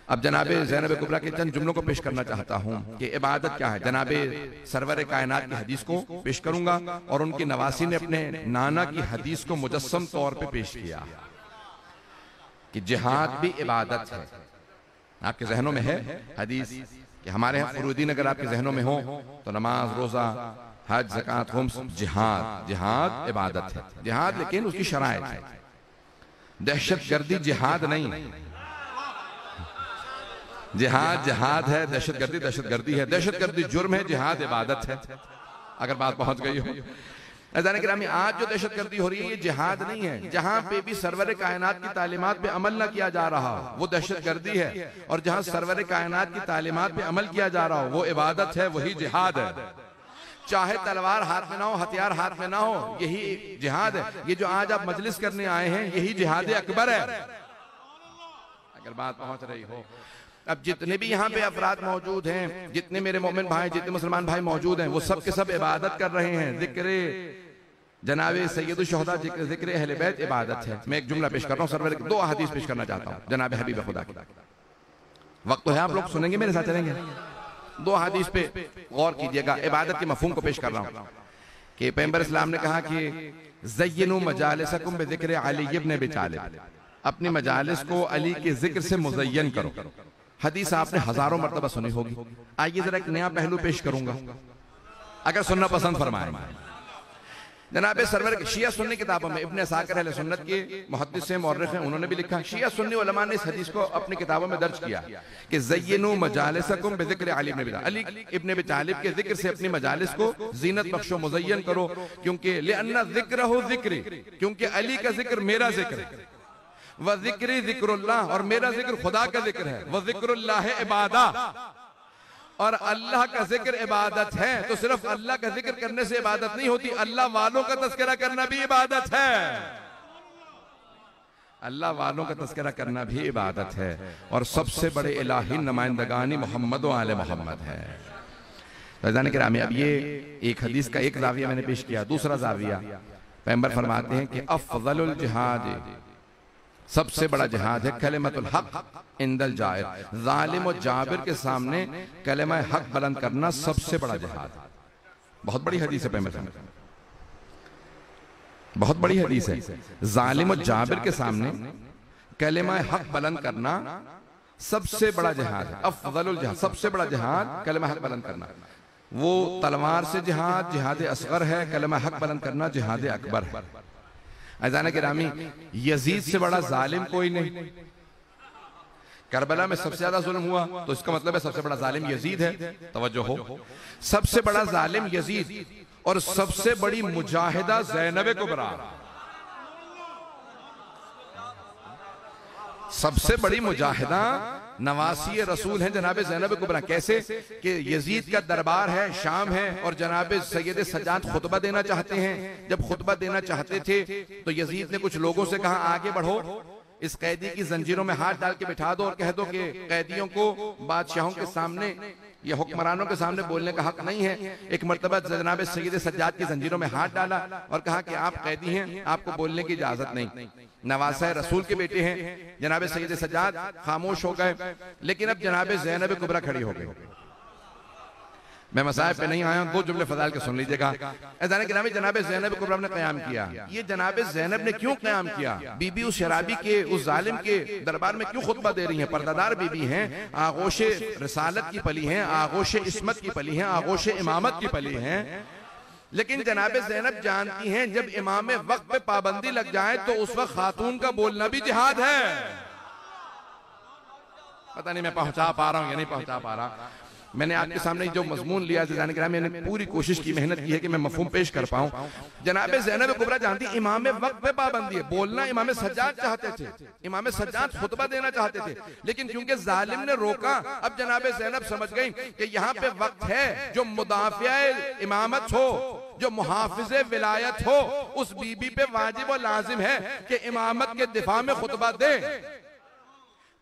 अब जनाबे ज़ैनब कुबरा के चंद जुमलों को पेश करना चाहता हूँ कि इबादत क्या है। जनाबे सरवर कायनात की हदीस को पेश करूंगा और उनकी नवासी ने अपने नाना की हदीस को मुजस्सम तौर पे पेश किया कि जिहाद भी इबादत है। आपके जहनों में है हदीस कि हमारे यहाँ फुरूदीन अगर आपके जहनों में हो तो नमाज, रोजा, हज, ज़कात, खुम्स, जिहाद। जिहाद इबादत है, जिहाद लेकिन उसकी शराइत है। दहशतगर्दी जिहाद नहीं, जिहाद जिहाद है, दहशतगर्दी दहशतगर्दी है। दहशतगर्दी जुर्म है, जिहाद इबादत है। अगर बात पहुंच गई हो। अज़ान गिरामी, आज जो दहशतगर्दी हो रही है ये जिहाद नहीं है। जहां पे भी सरवर कायनात की तालीमात पे अमल ना किया जा रहा हो वो दहशतगर्दी है, और जहां सरवर कायनात की तालीमात पे अमल किया जा रहा हो वो इबादत है, वही जिहाद है। चाहे तलवार हाथ में ना हो, हथियार हाथ में ना हो, यही जिहाद है। ये जो आज आप मजलिस करने आए हैं यही जिहाद अकबर है, अगर बात पहुंच रही हो। अब जितने भी यहाँ पे अफराद मौजूद हैं, जितने मेरे मोमिन भाई, जितने मुसलमान भाई मौजूद हैं, वो सब के सब इबादत कर रहे हैं। जिक्र जनाबे सैयद शुहदा, जिक्र अहले बैत इबादत है। मैं एक जुमला पेश कर रहा हूँ, सरवर की दो हदीस पेश करना चाहता हूँ जनाब हबीब खुदा की। वक्त तो है, आप लोग सुनेंगे, मेरे साथ चलेंगे। दो हदीस पे गौर कीजिएगा, इबादत के मफहूम को पेश कर रहा हूँ कि पैगंबर इस्लाम ने कहा कि ज़य्यिनू मजालिसकुम बिज़िक्र अली इब्न अबी तालिब, अपनी मजालिस को अली के जिक्र से मुज़य्यन करो। हदीस आपने हजारों मर्तबा सुनी होगी। आइए जरा एक नया पहलू पेश करूंगा, अगर सुनना पसंद फरमाए। जनाब सरवर शिया सुन्नी किताबों में इब्न असाकिर अहले सुन्नत के मुहद्दिस हैं, मौर्रिख हैं, उन्होंने भी लिखा, शिया सुन्नी उलमा ने इस हदीस को अपनी किताबों में दर्ज किया कि ज़य्यिनू मजालिसकुम बिज़िक्र अली इब्न अबी तालिब, अली इब्न अबी तालिब के जिक्र से अपनी मजालिस को जीनत बख्शो, मुज़य्यन करो। क्योंकि लिअन्ना ज़िक्रहु ज़िक्री, क्योंकि अली का जिक्र मेरा जिक्र है। व ज़िक्री ज़िक्रुल्लाह, और मेरा जिक्र खुदा का जिक्र है। व ज़िक्रुल्लाह इबादा, और अल्लाह का जिक्र इबादत है। तो सिर्फ अल्लाह का जिक्र करने से इबादत नहीं होती, अल्लाह वालों का तज़किरा करना भी इबादत है। अल्लाह वालों का तज़किरा करना भी इबादत है। और सबसे बड़े इलाही नुमाइंदगानी मोहम्मद व आले मोहम्मद है। फ़ैज़ान किरामी, अब ये एक हदीस का एक ज़ाविया मैंने पेश किया। दूसरा ज़ाविया, पैगंबर फरमाते हैं कि अफ़ज़लुल जिहाद, सबसे बड़ा जिहाद है कलिमतुल हक इंदल जाहिर, जालिम और जाबिर के सामने कलिमा हक बुलंद करना सबसे बड़ा जिहाद। बहुत बड़ी हदीस है पैगंबर, बहुत बड़ी हदीस है। जालिम और जाबिर के सामने कलिमा हक बुलंद करना सबसे बड़ा जिहाद है। अफ़ज़लुल जिहाद, सबसे बड़ा जिहाद कलिमा हक बुलंद करना। वो तलवार से जिहाद जिहाद असगर है, कलिमा हक बुलंद करना जिहाद अकबर है। अज़ान गिरामी, यजीद से बड़ा जालिम कोई नहीं। करबला में सबसे ज्यादा जुल्म हुआ तो इसका मतलब है सबसे बड़ा जालिम यजीद है। तवज्जो हो, सबसे बड़ा जालिम यजीद और सबसे बड़ी मुजाहिदा ज़ैनब कुबरा। सबसे बड़ी मुजाहिदा नवासी रसूल हैं जनाब ज़ैनब कुबरा। कैसे कि यजीद का दरबार है, शाम है, और जनाब सैयद सज्जाद खुतबा देना चाहते हैं। जब खुतबा देना चाहते थे तो यजीद ने कुछ लोगों से कहा, आगे बढ़ो, इस कैदी की जंजीरों में हाथ डाल के बिठा दो और कह दो कि कैदियों को बादशाहों के सामने या हुक्मरानों के सामने बोलने का हक नहीं है। एक मर्तबा जनाब सैयद सज्जाद की जंजीरों में हाथ डाला और कहा कि आप कैदी हैं, आपको बोलने की इजाजत नहीं। नवासा रसूल के बेटे हैं जनाब सैयद सज्जाद, खामोश हो गए। लेकिन अब जनाब ज़ैनब कुबरा खड़ी हो गई। मैं मसाइब पे नहीं आया हूं, दो जुमले फजाइल के सुन लीजिएगा। ऐसा गिरामी, जनाब ज़ैनब कुबरा ने क़याम किया। ये जनाब ज़ैनब ने क्यों क़याम किया? बीबी उस शराबी के, उस जालिम के दरबार में क्यों खुतबा दे रही हैं? पर्दादार बीबी हैं, आगोशे रिसालत की पली हैं, आगोशे इस्मत की पली हैं, आगोशे इमामत की पली हैं। लेकिन जनाब ज़ैनब जानती हैं जब इमाम वक्त पे पाबंदी लग जाए तो उस वक्त खातून का बोलना भी जिहाद है। पता नहीं मैं पहुंचा पा रहा हूं या नहीं पहुंचा पा रहा। मैंने आपके सामने जो मजमून लिया जाने के, मैंने पूरी कोशिश की, मेहनत की है कि मैं मफहूम पेश कर पाऊं। जनाब ज़ैनब कुबरा जानती इमाम वक्त पे पाबंदी है। बोलना इमाम सज्जाद चाहते थे, इमाम सज्जाद खुतबा देना चाहते थे, लेकिन क्योंकि जालिम ने रोका, अब जनाब ज़ैनब समझ गई कि यहाँ पे वक्त है जो मुदाफ़िया इमामत हो, जो मुहाफ़िज़े विलायत हो, उस बीबी पे वाजिब और लाजिम है कि इमामत के दिफा में खुतबा दे।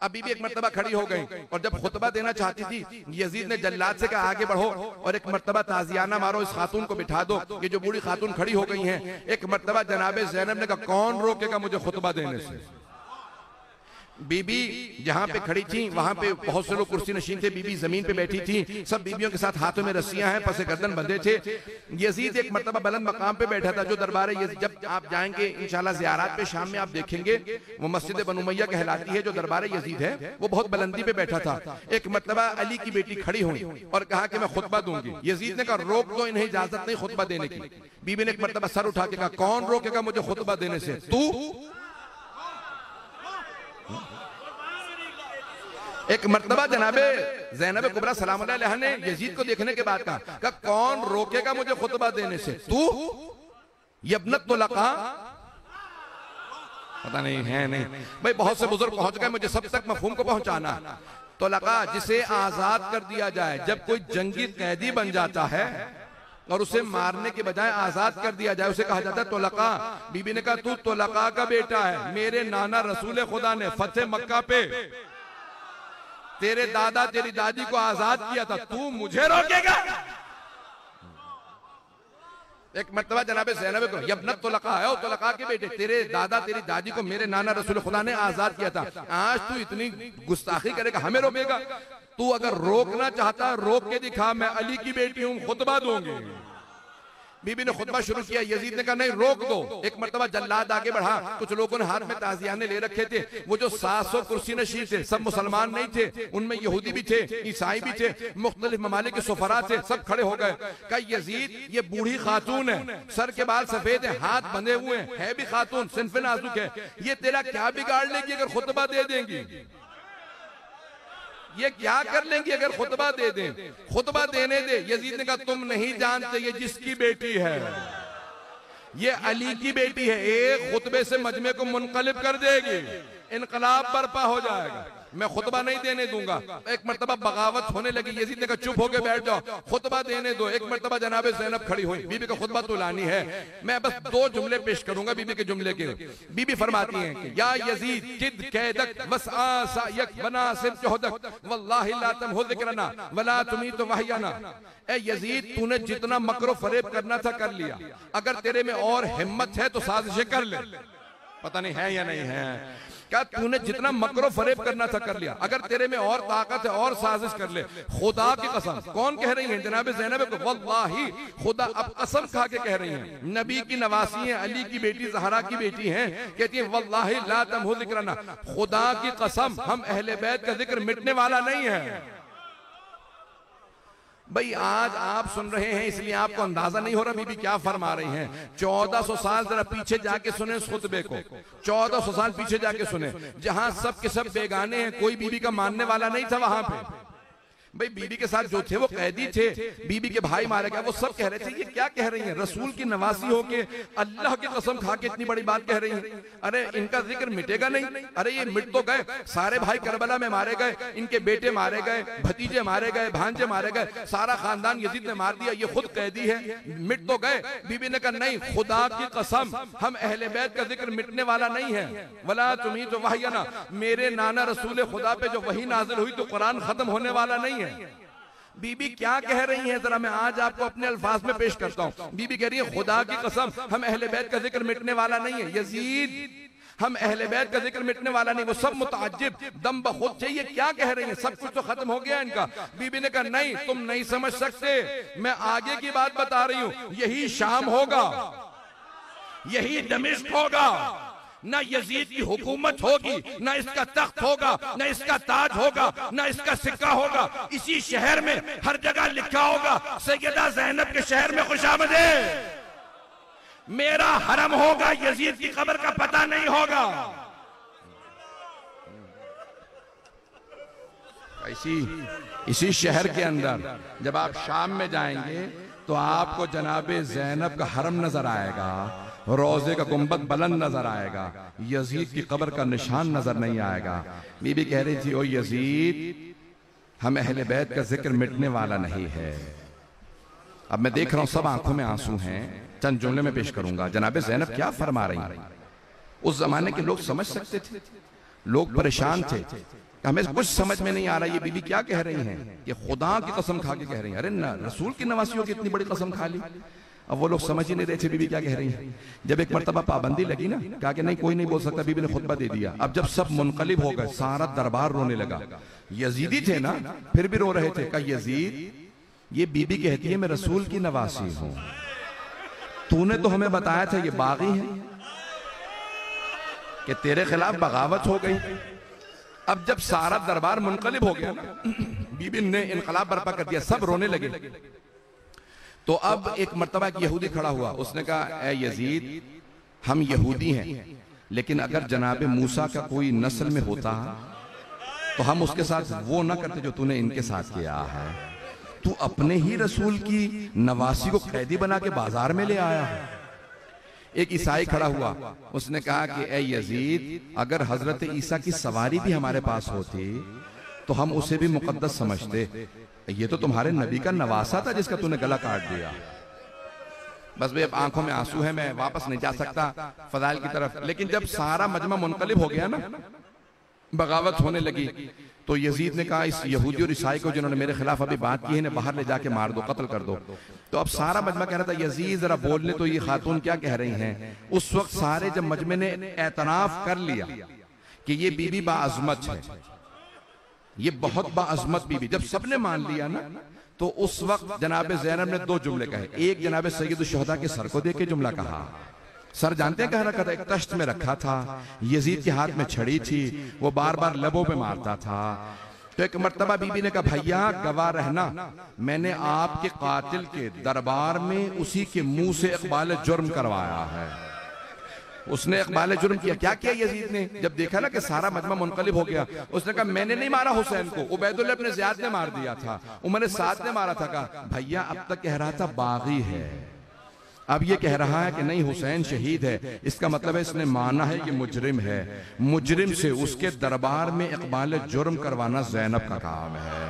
अभी भी एक मर्तबा खड़ी हो गई और जब खुतबा देना चाहती थी यजीद ने जल्लाद से कहा आगे बढ़ो और एक मर्तबा ताजियाना मारो, इस खातून को बिठा दो। ये जो बूढ़ी खातून खड़ी हो गई हैं, एक मर्तबा जनाब ज़ैनब ने कहा कौन रोकेगा मुझे खुतबा देने से? बीबी जहां पे खड़ी थी वहां पे बहुत से लोग कुर्सी नशीन थे, बीबी जमीन पे बैठी थी, सब बीबियों के साथ हाथों में रस्सियां हैं, पसे गर्दन बंधे थे। यजीद एक मर्तबा बुलंद मकाम पे बैठा था जो दरबार यजीद, जब आप जाएंगे इंशाल्लाह ज़ियारत पे शाम में आप देखेंगे वो मस्जिद बनु उमैया कहलाती है, जो दरबार यजीद है वो बहुत बुलंदी पे बैठा था। एक मर्तबा अली की बेटी खड़ी हुई और कहा कि मैं खुतबा दूंगी। यजीद ने कहा रोक दो, इन्हें इजाजत नहीं खुतबा देने की। बीबी ने एक मर्तबा सर उठा के कहा कौन रोकेगा मुझे खुतबा देने से, तू? एक मर्तबा जनाबे ज़ैनब कुबरा सलामुल्लाह अलैहा ने यजीद को देखने के बाद कहा कौन रोकेगा मुझे खुतबा देने से, तू? यब्नत तुलका, पता नहीं है नहीं भाई, बहुत से बुजुर्ग पहुंच गए, मुझे सब तक मफहूम को पहुंचाना। तुलका जिसे आजाद कर दिया जाए, जब कोई जंगी कैदी बन जाता है और उसे मारने के बजाय आजाद कर दिया जाए उसे कहा जाता है तुलका। बीबी ने कहा तू तुलका का बेटा है, मेरे नाना रसूल खुदा ने फतेह मक्का पे तेरे दादा तेरी दादी को आजाद किया था, तू मुझे रोकेगा? एक मर्तबा जनाबे ज़ैनब को यब्नत तुलका है, तुलका के बेटे, तेरे दादा तेरी दादी को मेरे नाना रसूल खुदा ने आजाद किया था, आज तू इतनी गुस्ताखी करेगा, हमें रोकेगा? तू अगर रोकना चाहता रोक के दिखा, मैं अली की बेटी हूं, खुतबा दूंगी। बीबी ने खुतबा शुरू किया, यजीद ने कहा नहीं रोक दो। एक मर्तबा जल्लाद आगे बढ़ा, कुछ लोगों ने हाथ में ताजियाने ले रखे थे, वो जो 700 कुर्सी नशीन थे सब मुसलमान नहीं थे, उनमें यहूदी भी थे, ईसाई भी थे, मुख्तलिफ ममालिक के सुफरा थे, सब खड़े हो गए। कहा यजीद ये बूढ़ी खातून है, सर के बाल सफेद है, हाथ बंधे हुए हैं, है भी खातून, सिन्फ नाजुक है, ये तेरा क्या बिगाड़ लेगी अगर खुतबा दे देंगी? ये क्या कर लेंगी अगर खुतबा दे दें? खुतबा देने दे। यजीद ने कहा तुम नहीं जानते ये जिसकी बेटी है, ये अली की बेटी है, एक खुतबे से मजमे को मुनकलिब कर देगी, इनकलाब बर्पा हो जाएगा, मैं खुतबा नहीं देने दूंगा। एक मर्तबा बगावत होने लगी, यजीद ने कहा चुप होके बैठ जाओ, खुतबा देने दो। एक मर्तबा जनाबे ज़ैनब खड़ी हुई, बीबी का खुतबा तो लानी है, मैं बस 2 जुमले पेश करूंगा बीबी के जुमले के। बीबी फरमाती हैं कि या यजीद किद कैदक वसआ सायक वनासिब जुहदक वल्लाहि ला तमहु ज़िक्रना वला तुमीत वहयना। ए यजीद तूने जितना मकरो फरेब करना था कर लिया, अगर तेरे में और हिम्मत है तो साजिशें कर ले। पता नहीं है या नहीं है, क्या तूने जितना मकरो फरेब करना था कर लिया, अगर तेरे में और ताकत है और साजिश कर ले। खुदा की कसम, कौन कह रही है? जनाब ज़ैनब को, वल्लाही खुदा, अब कसम खा के कह रही हैं, नबी की नवासी है, अली की बेटी ज़हरा की बेटी हैं, कहती है वल्लाही ला तमहु ज़िक्रना, खुदा की कसम हम अहले बैत का जिक्र मिटने वाला नहीं है। भाई आज आप सुन रहे हैं इसलिए आपको अंदाजा नहीं हो रहा बीबी क्या फरमा रही हैं। 1400 साल जरा पीछे जाके सुने इस खुतबे को, 1400 साल पीछे जाके सुने, जहां सब के सब बेगाने हैं, कोई बीबी का मानने वाला नहीं था वहां पे। भाई बीबी के साथ जो थे वो कैदी थे, बीबी के भाई मारे गए, वो सब कह रहे थे ये क्या कह रही हैं, रसूल की नवासी होके अल्लाह की कसम खा के इतनी बड़ी बात कह रही हैं, अरे इनका जिक्र मिटेगा नहीं, अरे ये मिट तो गए, सारे भाई करबला में मारे गए, इनके बेटे मारे गए, भतीजे मारे गए, भांजे मारे गए, सारा खानदान यजीद ने मार दिया, ये खुद कैदी है, मिट तो गए। बीबी ने कहा नहीं, खुदा की कसम हम अहले बैत का जिक्र मिटने वाला नहीं है, वला तुमी तो वहयना, मेरे नाना रसूल खुदा पे जो वही नाजिल हुई तो कुरान खत्म होने वाला नहीं है। बीबी क्या कह रही है जरा मैं आज आपको अपने अल्फाज में पेश करता हूँ। बीबी कह रही है खुदा की कसम हम अहले बैत का जिक्र मिटने वाला नहीं है, यजीद हम अहले बैत का जिक्र मिटने वाला नहीं। वो सब मुताज्जिब दम बखुद चाहिए, क्या कह रही है, सब कुछ तो खत्म हो गया इनका। बीबी ने कहा नहीं तुम नहीं समझ सकते, मैं आगे की बात बता रही हूँ, यही शाम होगा, यही दमिश्क होगा, ना यजीद की हुकूमत होगी, ना इसका तख्त होगा, ना इसका ताज होगा, ना इसका सिक्का होगा, इसी शहर में हर जगह लिखा होगा सैयदा ज़ैनब के शहर में खुशामदीद, मेरा हरम होगा, यजीद की कब्र का पता नहीं होगा। इसी शहर के अंदर जब आप शाम में जाएंगे तो आपको जनाबे ज़ैनब का हरम नजर आएगा, रोजे का गुंबद बुलंद नजर आएगा, यजीद की कब्र का निशान नजर नहीं आएगा। बीबी कह रही थी ओ यजीद हम अहले बैत का जिक्र मिटने वाला नहीं है। अब मैं देख रहा हूं सब आंखों में आंसू हैं, चंद जुमले में पेश करूंगा जनाबे ज़ैनब क्या फरमा रही हैं। उस जमाने के लोग समझ सकते थे, लोग परेशान थे, हमें कुछ समझ में नहीं आ रहा ये बीबी क्या कह रही हैं, ये खुदा की कसम खा के कह रही हैं। अरे ना रसूल की नवासियों की इतनी बड़ी कसम खा ली, अब वो लोग समझ ही नहीं रहे थे बीबी क्या कह रही है। जब एक मर्तबा पाबंदी लगी ना, कहा कि नहीं कोई नहीं बोल सकता, बीबी ने खुतबा दे दिया। अब जब सब मुनकलिब हो गए, सारा दरबार रोने लगा। यजीदी थे ना, फिर भी रो रहे थे। कहा यजीद ये बीबी कहती है मैं रसूल की नवासी हूं, तूने तो हमें बताया था ये बागी है, कि तेरे खिलाफ बगावत हो गई। अब जब सारा दरबार मुनकलिब हो गया ना, बीबी ने इनकलाब बर्पा कर दिया, सब रोने लगे। तो अब एक मर्तबा एक यहूदी खड़ा हुआ, उसने कहा ए यजीद हम यहूदी हैं, लेकिन अगर जनाबे मूसा का कोई नस्ल में होता तो हम उसके साथ वो ना करते जो तूने इनके साथ किया है। तू अपने ही रसूल की नवासी को कैदी बना के बाजार में ले आया है। एक ईसाई खड़ा हुआ, उसने कहा कि ए यजीद अगर हजरत ईसा की सवारी भी हमारे पास होती तो हम उसे भी मुकद्दस समझते, ये तो तुम्हारे नबी का नवासा था जिसका तूने गला काट दिया। बस भाई अब आंखों में आंसू है, मैं वापस नहीं जा सकता फजाइल की तरफ। लेकिन जब सारा मजमा मुनकलिब हो गया ना, बगावत होने लगी, तो यजीद ने कहा इस यहूदी और ईसाई को जिन्होंने मेरे खिलाफ अभी बात की है, इन्हें बाहर ले जाके मार दो, कत्ल कर दो। तो अब सारा मजमा कह रहा था यजीद जरा बोलने तो ये खातून क्या कह रही हैं। उस वक्त सारे जब मजमे ने एतराफ कर लिया कि ये बीबी बाअज़मत है, ये बहुत बाअज़मत बीबी, जब सबने मान लिया ना, तो उस वक्त जनाब ज़ैनब ने दो जुमले कहे। एक जनाब सैयदुश शुहदा के सर को देख के जुमला कहा। सर जानते हैं कहाँ रखा था? एक तश्त में रखा था। यजीद के हाथ में छड़ी थी, वो बार बार लबों पे मारता था। तो एक मर्तबा बीबी ने कहा भैया गवाह रहना, मैंने आपके कातिल के दरबार में उसी के मुंह से इकबाल जुर्म करवाया है। उसने इकबाल जुर्म किया। क्या किया यजीद ने? जब देखा ना कि सारा मजमा मुनकलिब हो गया, उसने कहा मैंने नहीं मारा हुसैन को, उबैदुल्लाह इब्न ज़ियाद ने मार दिया था, उमर साद ने मारा था। कहा भैया अब तक कह रहा था बागी है, अब ये कह रहा है कि नहीं हुसैन शहीद है। इसका मतलब है इसने माना है कि मुजरिम है। मुजरिम से उसके दरबार में इकबाल जुर्म करवाना ज़ैनब का काम है।